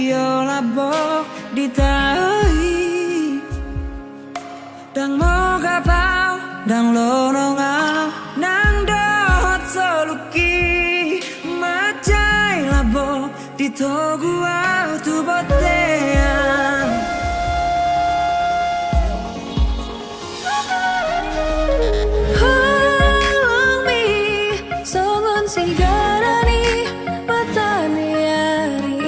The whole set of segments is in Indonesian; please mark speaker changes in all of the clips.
Speaker 1: Natio labok ditahi Dang mo kapaw Dang lononga Nang dohot soluki Macai labok Ditogua tu boteang
Speaker 2: Halang mi Songon sigarani Matani ari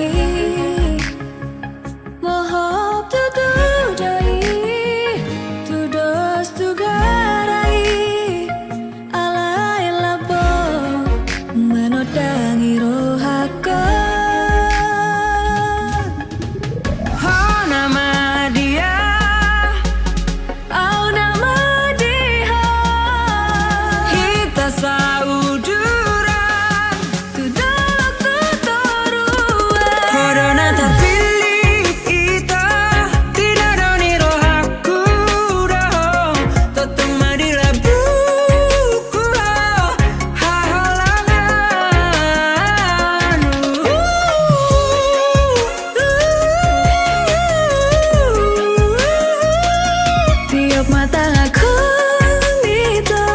Speaker 2: Mohop tu dudai Tu dos tu garai Alai labo Menodangi rohaka
Speaker 1: Oh nama dia
Speaker 2: Au nama dia
Speaker 1: Hita sauduran
Speaker 2: Tu dalam tu toruan
Speaker 1: Corona terpilih kita Tidak doni rohaku doh Totong madila buku hahalangan
Speaker 2: Tiap mata aku nito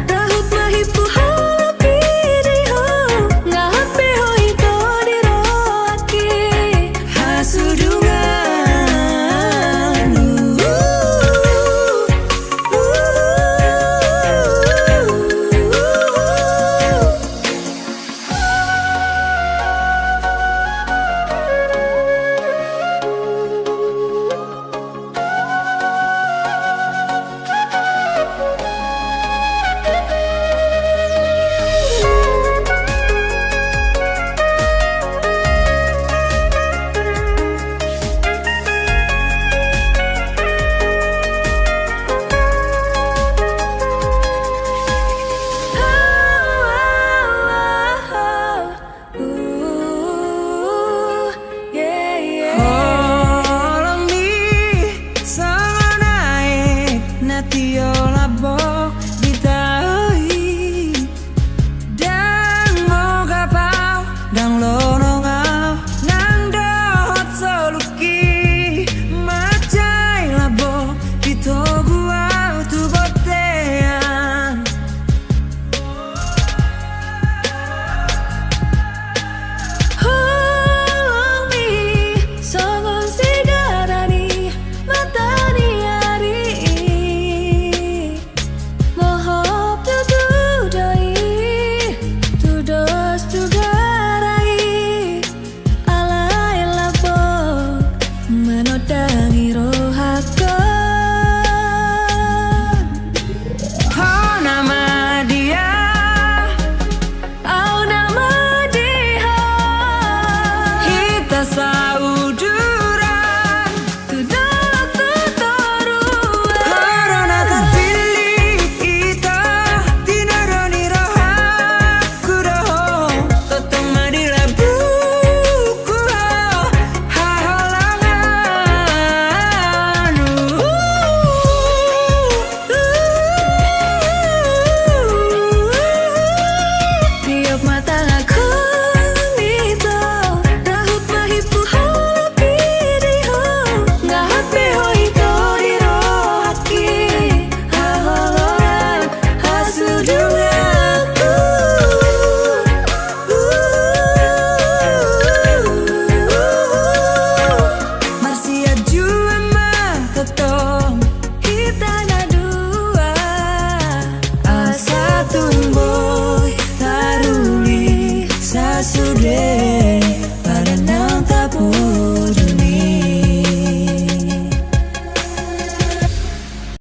Speaker 2: Rahut mahipu hala piriho Ngahat beho ito diroaki
Speaker 1: Hasudungan Natio